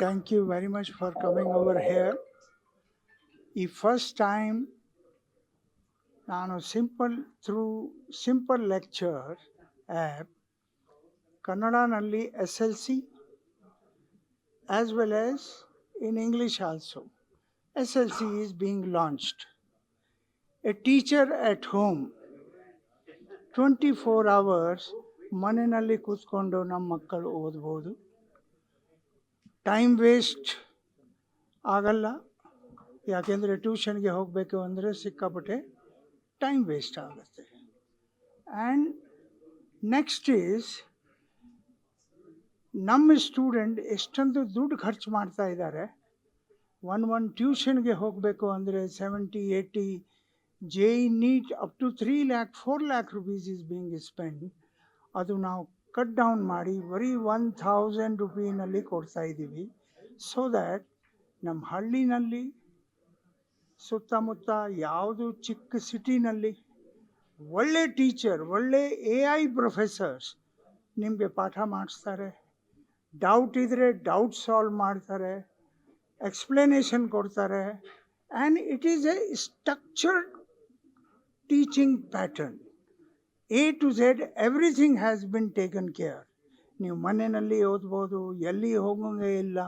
Thank you very much for coming over here. ಈ first time ನಾನು simple lecture app ಕನ್ನಡನಲ್ಲಿ SLC as well as in English also. SLC is being launched. A teacher at home 24 hours ಮನೆಯಲ್ಲಿ ಕೂತ್ಕೊಂಡು ನಮ್ಮ ಮಕ್ಕಳು ಓದ್ಬೋದು. Time waste ಆಗಲ್ಲ, ಯಾಕೆಂದರೆ ಟ್ಯೂಷನ್ಗೆ ಹೋಗಬೇಕು ಅಂದರೆ ಸಿಕ್ಕಾಪಟ್ಟೆ ಟೈಮ್ ವೇಸ್ಟ್ ಆಗುತ್ತೆ. ಆ್ಯಂಡ್ ನೆಕ್ಸ್ಟ್ ಈಸ್ ನಮ್ಮ ಸ್ಟೂಡೆಂಟ್ ಎಷ್ಟೊಂದು ದುಡ್ಡು ಖರ್ಚು ಮಾಡ್ತಾ ಇದ್ದಾರೆ. ಒಂದು ಟ್ಯೂಷನ್ಗೆ ಹೋಗಬೇಕು ಅಂದರೆ 70-80 JEE NEET up to 3 lakh 4 lakh rupees is being spent. ಅದು ನಾವು ಕಟ್ ಡೌನ್ ಮಾಡಿ ಬರೀ 1000 ರೂಪಾಯಿನಲ್ಲಿ ಕೊಡ್ತಾ ಇದ್ದೀವಿ. ಸೊ ದ್ಯಾಟ್ ನಮ್ಮ ಹಳ್ಳಿನಲ್ಲಿ ಸುತ್ತಮುತ್ತ ಯಾವುದು ಚಿಕ್ಕ ಸಿಟಿನಲ್ಲಿ ಒಳ್ಳೆ ಟೀಚರ್, ಒಳ್ಳೆ AI ಪ್ರೊಫೆಸರ್ಸ್ ನಿಮಗೆ ಪಾಠ ಮಾಡಿಸ್ತಾರೆ. ಡೌಟ್ ಇದ್ದರೆ ಡೌಟ್ ಸಾಲ್ವ್ ಮಾಡ್ತಾರೆ, ಎಕ್ಸ್ಪ್ಲನೇಷನ್ ಕೊಡ್ತಾರೆ. And it is A structured teaching pattern. A to Z everything has been taken care. ನೀವು ಮನೆಯಲ್ಲಿ ಓದ್ಬೋದು, ಎಲ್ಲಿ ಹೋಗೋಂಗೆ ಇಲ್ಲ.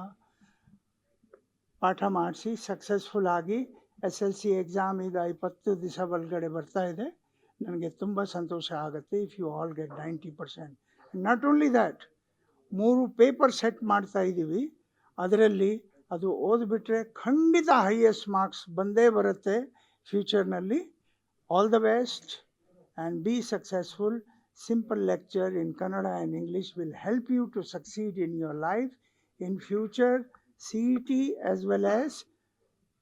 ಪಾಠ ಮಾಡಿಸಿ ಸಕ್ಸಸ್ಫುಲ್ ಆಗಿ SLC ಎಕ್ಸಾಮ್ ಈಗ 20 ದಿವಸ ಒಳಗಡೆ ಬರ್ತಾ ಇದೆ. ನನಗೆ ತುಂಬ ಸಂತೋಷ ಆಗುತ್ತೆ if you all get 90%. Not only that, 3 paper set ಮಾಡ್ತಾ ಇದ್ದೀವಿ. ಅದರಲ್ಲಿ ಅದು ಓದಿಬಿಟ್ರೆ ಖಂಡಿತ ಹೈಯೆಸ್ಟ್ ಮಾರ್ಕ್ಸ್ ಬಂದೇ ಬರುತ್ತೆ ಫ್ಯೂಚರ್ನಲ್ಲಿ. All the best and be successful. Simple lecture in Kannada and English will help you to succeed in your life in future. CET as well as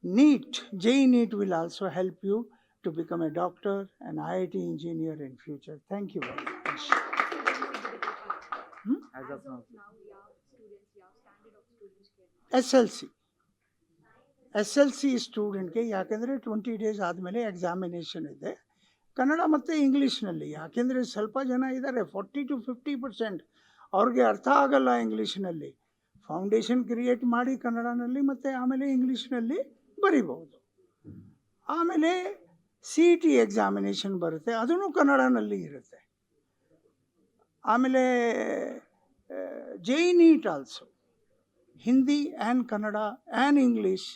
NEET, JEE NEET will also help you to become a doctor and IIT engineer in future. Thank you very much. As of now, SLC ಸ್ಟೂಡೆಂಟ್ಗೆ ಯಾಕೆಂದರೆ 20 days ಆದಮೇಲೆ examination ಇದೆ ಕನ್ನಡ ಮತ್ತು ಇಂಗ್ಲೀಷ್ನಲ್ಲಿ. ಯಾಕೆಂದರೆ ಸ್ವಲ್ಪ ಜನ ಇದ್ದಾರೆ 40-50% ಅವ್ರಿಗೆ ಅರ್ಥ ಆಗಲ್ಲ ಇಂಗ್ಲೀಷ್ನಲ್ಲಿ. ಫೌಂಡೇಶನ್ ಕ್ರಿಯೇಟ್ ಮಾಡಿ ಕನ್ನಡನಲ್ಲಿ ಮತ್ತು ಆಮೇಲೆ ಇಂಗ್ಲೀಷ್ನಲ್ಲಿ ಬರಿಬೋದು. ಆಮೇಲೆ CET ಎಕ್ಸಾಮಿನೇಷನ್ ಬರುತ್ತೆ, ಅದೂ ಕನ್ನಡನಲ್ಲಿ ಇರುತ್ತೆ. ಆಮೇಲೆ JEE NEET also, Hindi and Kannada and English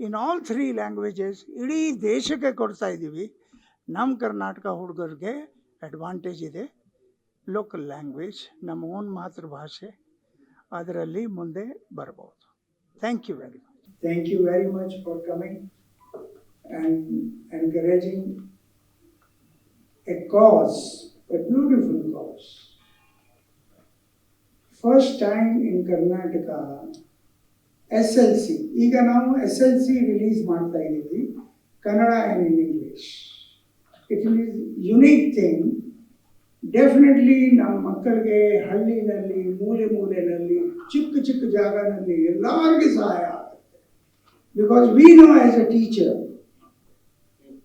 in all 3 languages ಇಡೀ ದೇಶಕ್ಕೆ ಕೊಡ್ತಾ ಇದ್ದೀವಿ. ನಮ್ಮ ಕರ್ನಾಟಕ ಹುಡುಗರಿಗೆ ಅಡ್ವಾಂಟೇಜ್ ಇದೆ. ಲೋಕಲ್ ಲ್ಯಾಂಗ್ವೇಜ್, ನಮ್ಮ ಓನ್ ಮಾತೃಭಾಷೆ, ಅದರಲ್ಲಿ ಮುಂದೆ ಬರ್ಬೋದು. Thank you very much. Thank you very much for coming and encouraging a cause, a beautiful cause. First time in Karnataka SLC, ಈಗ ನಾವು SLC ರಿಲೀಸ್ ಮಾಡ್ತಾ ಇದ್ದೀವಿ Kannada and in English. It is unique thing. Definitely ನಮ್ಮ ಮಕ್ಕಳಿಗೆ ಹಳ್ಳಿನಲ್ಲಿ ಮೂಲೆಯಲ್ಲಿ ಚಿಕ್ಕ ಜಾಗದಲ್ಲಿ ಎಲ್ಲರಿಗೂ ಸಹಾಯ ಆಗುತ್ತೆ. Because we know as a teacher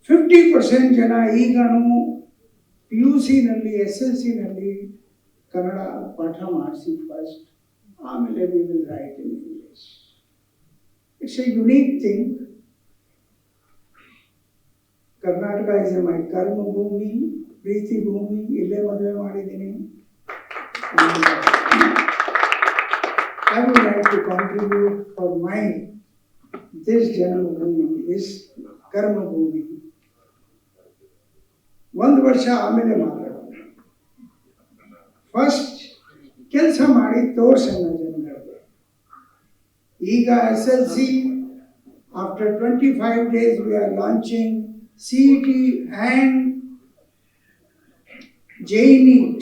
50% ಜನ ಈಗನೂ PUCನಲ್ಲಿ SLCನಲ್ಲಿ ಕನ್ನಡ ಪಾಠ ಮಾಡಿಸಿ ಫಸ್ಟ್, ಆಮೇಲೆ we will write in English. It's a unique thing. Karnataka is my ಕರ್ಮಭೂಮಿ, ಪ್ರೀತಿ ಭೂಮಿ. ಇಲ್ಲೇ ಮದುವೆ ಮಾಡಿದ್ದೀನಿ. I would like to contribute for my this ಜನ್ಮಭೂಮಿ, ದಿಸ್ ಕರ್ಮಭೂಮಿ. 1 ವರ್ಷ ಆಮೇಲೆ ಮಾತಾಡೋಣ. ಫಸ್ಟ್ ಕೆಲಸ ಮಾಡಿ ತೋರ್ಸೋಣ ಜನಗಳಿಗೆ. ಈಗ SLC after 25 days we are launching CET and JEE NEET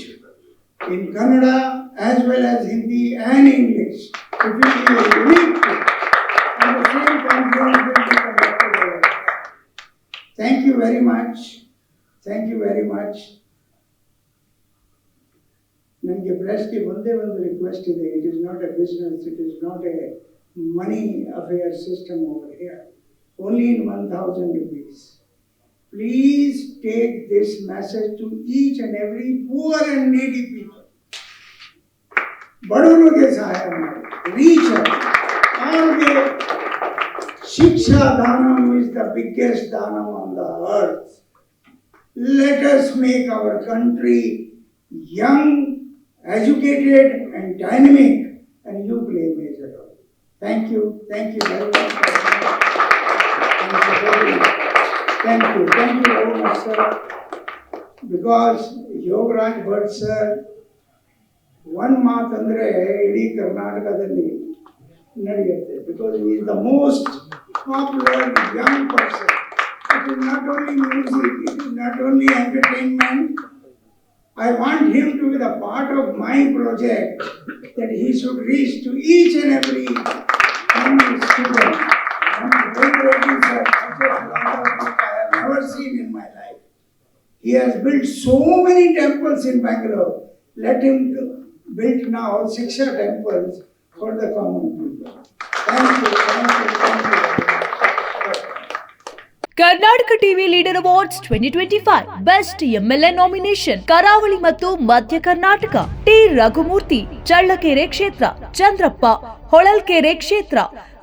in Kannada as well as Hindi and English. It will be a unique thing. And the same conference will be conducted over there. Thank you very much. Thank you very much. ನನಗೆ ಪ್ರೆಸ್ಗೆ ಒಂದೇ ಒಂದು request ಇದೆ. It is not A business, it is not A money affair system over here. Only in 1000 rupees. Please take this message to each and every poor and needy people. ಬಡವರಿಗೆ ಸಹಾಯ ಮಾಡಿ. Reach Shiksha Dhanam is the biggest Dhanam on the earth. Let us make our country young, educated and dynamic, and you play a major role. Thank you very much. Thank you very much, sir. Because Yogaraj Bhatt sir, one ಮಾತಂದ್ರೆ ಇಡೀ ಕರ್ನಾಟಕದಲ್ಲಿ ನಡೆಯುತ್ತೆ. Because he is the most popular young person. It is not only music, it is not only entertainment. I want him to be the part of my project, that he should reach to each and every student. I am very grateful, sir. Such a philosopher I have never seen in my life. He has built so many temples in Bangalore. Let him build now 6 temples for the common people. Thank you. Karnataka TV leader awards 2025 best MLA nomination ಕರಾವಳಿ ಮತ್ತು ಮಧ್ಯ Karnataka T Raghumurthy Challakere ಕ್ಷೇತ್ರ, ಚಂದ್ರಪ್ಪ ಹೊಳಲ್ಕೆರೆ ಕ್ಷೇತ್ರ,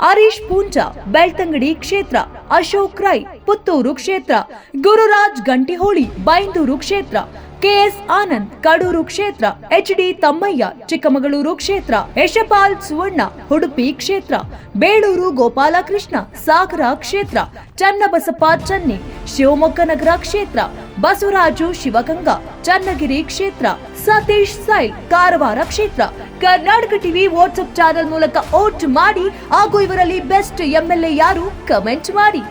ಹರೀಶ್ ಪೂಂಜಾ ಬೆಳ್ತಂಗಡಿ ಕ್ಷೇತ್ರ, ಅಶೋಕ್ ರೈ ಪುತ್ತೂರು ಕ್ಷೇತ್ರ, ಗುರುರಾಜ್ ಗಂಟಿಹೋಳಿ ಬೈಂದೂರು ಕ್ಷೇತ್ರ, KS Anand Kadur ಕ್ಷೇತ್ರ, HD ತಮ್ಮಯ್ಯ ಚಿಕ್ಕಮಗಳೂರು ಕ್ಷೇತ್ರ, ಯಶಪಾಲ್ ಸುವರ್ಣ ಉಡುಪಿ ಕ್ಷೇತ್ರ, ಬೇಳೂರು ಗೋಪಾಲಕೃಷ್ಣ ಸಾಗರ ಕ್ಷೇತ್ರ, ಚನ್ನಬಸಪ್ಪ ಚನ್ನಿ ಶಿವಮೊಗ್ಗ ನಗರ ಕ್ಷೇತ್ರ, ಬಸವರಾಜು ಶಿವಗಂಗಾ ಚನ್ನಗಿರಿ ಕ್ಷೇತ್ರ, ಸತೀಶ್ ಸೈಲ್ ಕಾರವಾರ ಕ್ಷೇತ್ರ. ಕರ್ನಾಟಕ ಟಿವಿ ವಾಟ್ಸ್ಆಪ್ ಚಾನೆಲ್ ಮೂಲಕ ವೋಟ್ ಮಾಡಿ ಹಾಗೂ ಇವರಲ್ಲಿ ಬೆಸ್ಟ್ ಎಂಎಲ್ಎ ಯಾರು ಕಮೆಂಟ್ ಮಾಡಿ.